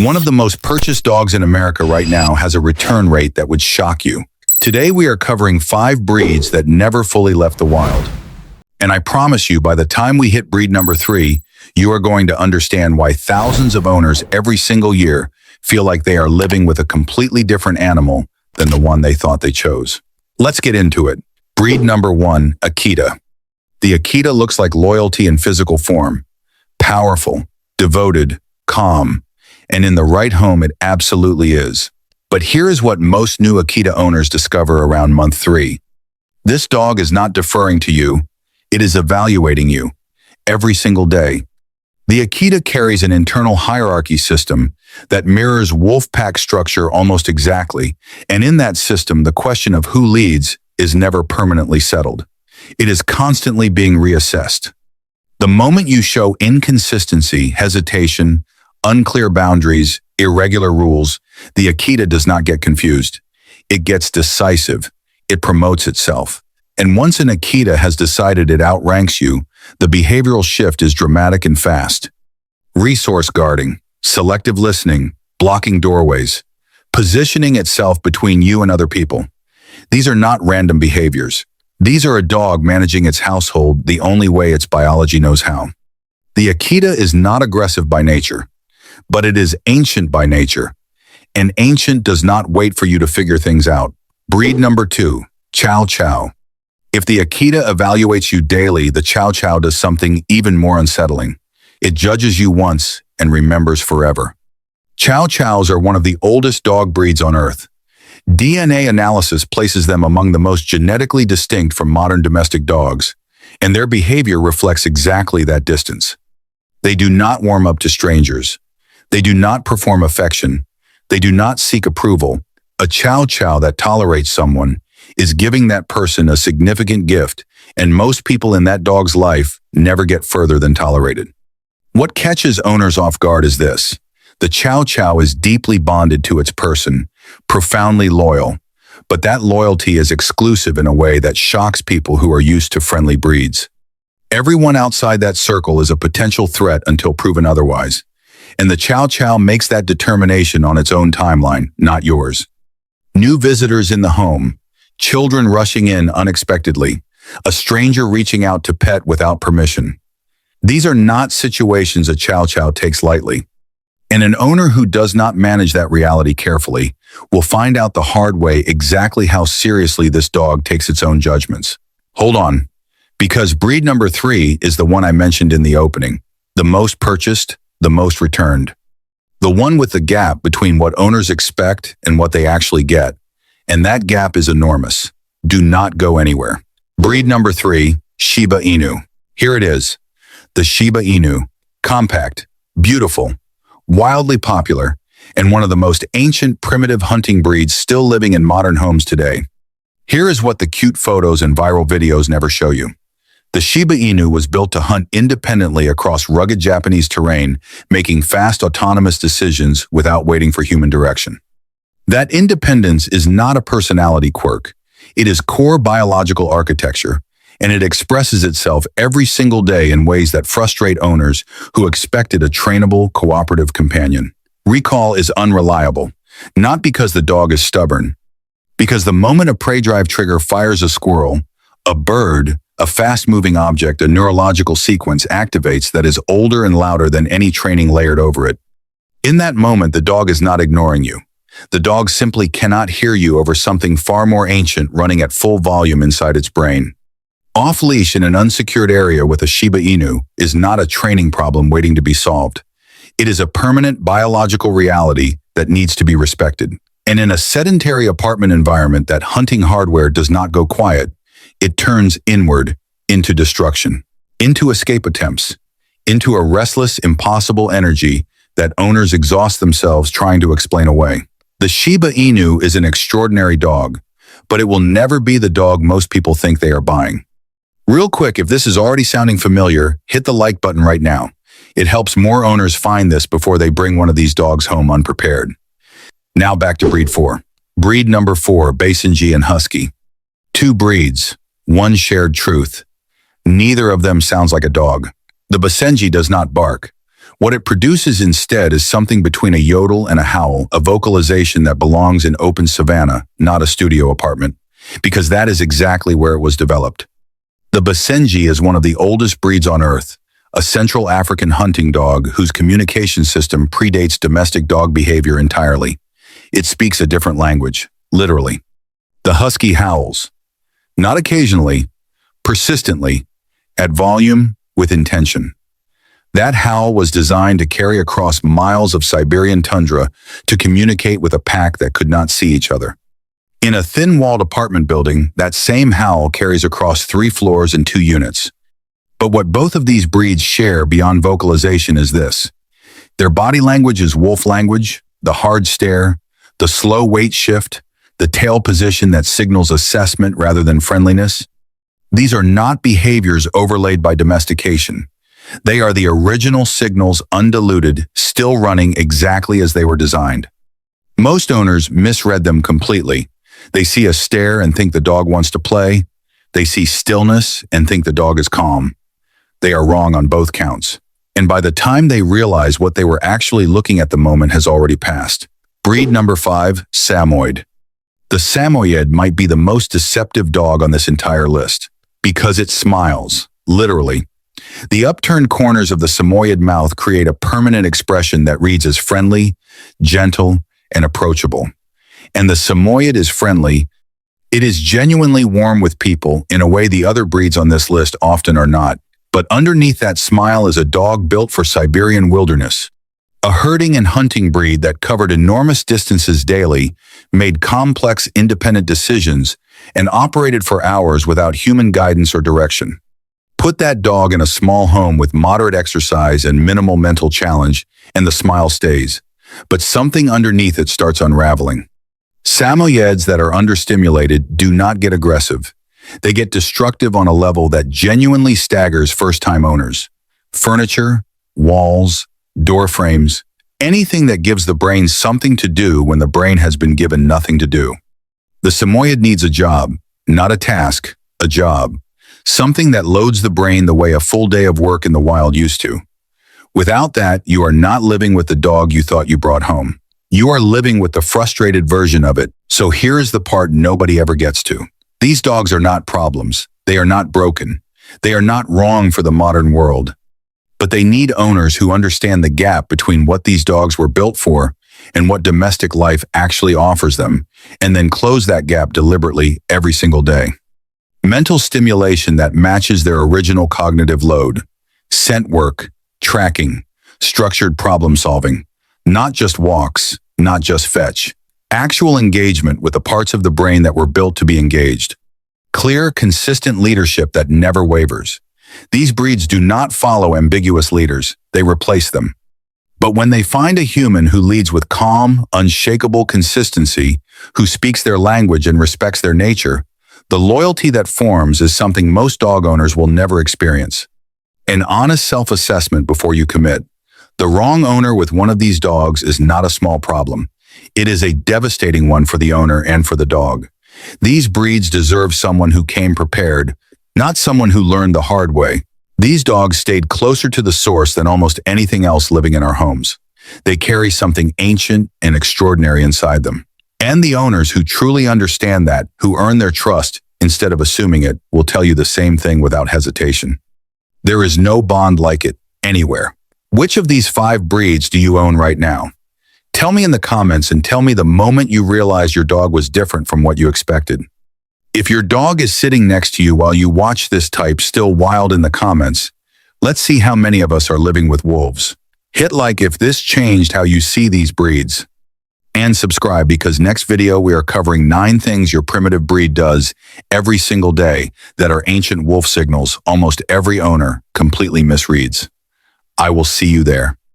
One of the most purchased dogs in America right now has a return rate that would shock you. Today we are covering 5 breeds that never fully left the wild. And I promise you, by the time we hit breed number 3, you are going to understand why thousands of owners every single year feel like they are living with a completely different animal than the one they thought they chose. Let's get into it. Breed number 1, Akita. The Akita looks like loyalty in physical form. Powerful, devoted, calm, and in the right home it absolutely is. But here is what most new Akita owners discover around month 3. This dog is not deferring to you, it is evaluating you every single day. The Akita carries an internal hierarchy system that mirrors wolf pack structure almost exactly, and in that system the question of who leads is never permanently settled. It is constantly being reassessed. The moment you show inconsistency, hesitation, unclear boundaries, irregular rules, the Akita does not get confused. It gets decisive. It promotes itself. And once an Akita has decided it outranks you, the behavioral shift is dramatic and fast. Resource guarding, selective listening, blocking doorways, positioning itself between you and other people. These are not random behaviors. These are a dog managing its household the only way its biology knows how. The Akita is not aggressive by nature, but it is ancient by nature. And ancient does not wait for you to figure things out. Breed number 2, Chow Chow. If the Akita evaluates you daily, the Chow Chow does something even more unsettling. It judges you once and remembers forever. Chow Chows are one of the oldest dog breeds on Earth. DNA analysis places them among the most genetically distinct from modern domestic dogs, and their behavior reflects exactly that distance. They do not warm up to strangers. They do not perform affection. They do not seek approval. A Chow Chow that tolerates someone is giving that person a significant gift, and most people in that dog's life never get further than tolerated. What catches owners off guard is this. The Chow Chow is deeply bonded to its person, profoundly loyal, but that loyalty is exclusive in a way that shocks people who are used to friendly breeds. Everyone outside that circle is a potential threat until proven otherwise, and the Chow Chow makes that determination on its own timeline, not yours. New visitors in the home, children rushing in unexpectedly, a stranger reaching out to pet without permission. These are not situations a Chow Chow takes lightly. And an owner who does not manage that reality carefully will find out the hard way exactly how seriously this dog takes its own judgments. Hold on, because breed number 3 is the one I mentioned in the opening, the most purchased, the most returned. The one with the gap between what owners expect and what they actually get. And that gap is enormous. Do not go anywhere. Breed number 3, Shiba Inu. Here it is. The Shiba Inu. Compact, beautiful, wildly popular, and one of the most ancient primitive hunting breeds still living in modern homes today. Here is what the cute photos and viral videos never show you. The Shiba Inu was built to hunt independently across rugged Japanese terrain, making fast autonomous decisions without waiting for human direction. That independence is not a personality quirk. It is core biological architecture, and it expresses itself every single day in ways that frustrate owners who expected a trainable, cooperative companion. Recall is unreliable, not because the dog is stubborn, because the moment a prey drive trigger fires a squirrel, a bird, a fast-moving object, a neurological sequence activates that is older and louder than any training layered over it. In that moment, the dog is not ignoring you. The dog simply cannot hear you over something far more ancient running at full volume inside its brain. Off-leash in an unsecured area with a Shiba Inu is not a training problem waiting to be solved. It is a permanent biological reality that needs to be respected. And in a sedentary apartment environment that hunting hardware does not go quiet, it turns inward into destruction, into escape attempts, into a restless, impossible energy that owners exhaust themselves trying to explain away. The Shiba Inu is an extraordinary dog, but it will never be the dog most people think they are buying. Real quick, if this is already sounding familiar, hit the like button right now. It helps more owners find this before they bring one of these dogs home unprepared. Now back to breed 4. Breed number 4, Basenji and Husky. 2 breeds, one shared truth. Neither of them sounds like a dog. The Basenji does not bark. What it produces instead is something between a yodel and a howl, a vocalization that belongs in open savanna, not a studio apartment, because that is exactly where it was developed. The Basenji is one of the oldest breeds on Earth, a Central African hunting dog whose communication system predates domestic dog behavior entirely. It speaks a different language, literally. The Husky howls, not occasionally, persistently, at volume, with intention. That howl was designed to carry across miles of Siberian tundra to communicate with a pack that could not see each other. In a thin-walled apartment building, that same howl carries across 3 floors and 2 units. But what both of these breeds share beyond vocalization is this. Their body language is wolf language, the hard stare, the slow weight shift, the tail position that signals assessment rather than friendliness. These are not behaviors overlaid by domestication. They are the original signals, undiluted, still running exactly as they were designed. Most owners misread them completely. They see a stare and think the dog wants to play. They see stillness and think the dog is calm. They are wrong on both counts. And by the time they realize what they were actually looking at, the moment has already passed. Breed number 5, Samoyed. The Samoyed might be the most deceptive dog on this entire list because it smiles, literally. The upturned corners of the Samoyed mouth create a permanent expression that reads as friendly, gentle, and approachable. And the Samoyed is friendly. It is genuinely warm with people in a way the other breeds on this list often are not. But underneath that smile is a dog built for Siberian wilderness. A herding and hunting breed that covered enormous distances daily, made complex independent decisions, and operated for hours without human guidance or direction. Put that dog in a small home with moderate exercise and minimal mental challenge, and the smile stays. But something underneath it starts unraveling. Samoyeds that are understimulated do not get aggressive. They get destructive on a level that genuinely staggers first-time owners. Furniture, walls, door frames, anything that gives the brain something to do when the brain has been given nothing to do. The Samoyed needs a job, not a task, a job. Something that loads the brain the way a full day of work in the wild used to. Without that, you are not living with the dog you thought you brought home. You are living with the frustrated version of it. So here is the part nobody ever gets to. These dogs are not problems. They are not broken. They are not wrong for the modern world. But they need owners who understand the gap between what these dogs were built for and what domestic life actually offers them, and then close that gap deliberately every single day. Mental stimulation that matches their original cognitive load. Scent work, tracking, structured problem solving. Not just walks, not just fetch. Actual engagement with the parts of the brain that were built to be engaged. Clear, consistent leadership that never wavers. These breeds do not follow ambiguous leaders, they replace them. But when they find a human who leads with calm, unshakable consistency, who speaks their language and respects their nature, the loyalty that forms is something most dog owners will never experience. An honest self-assessment before you commit. The wrong owner with one of these dogs is not a small problem. It is a devastating one for the owner and for the dog. These breeds deserve someone who came prepared, not someone who learned the hard way. These dogs stayed closer to the source than almost anything else living in our homes. They carry something ancient and extraordinary inside them. And the owners who truly understand that, who earn their trust instead of assuming it, will tell you the same thing without hesitation. There is no bond like it anywhere. Which of these 5 breeds do you own right now? Tell me in the comments and tell me the moment you realized your dog was different from what you expected. If your dog is sitting next to you while you watch this, type "still wild" in the comments. Let's see how many of us are living with wolves. Hit like if this changed how you see these breeds. And subscribe, because next video we are covering 9 things your primitive breed does every single day that are ancient wolf signals almost every owner completely misreads. I will see you there.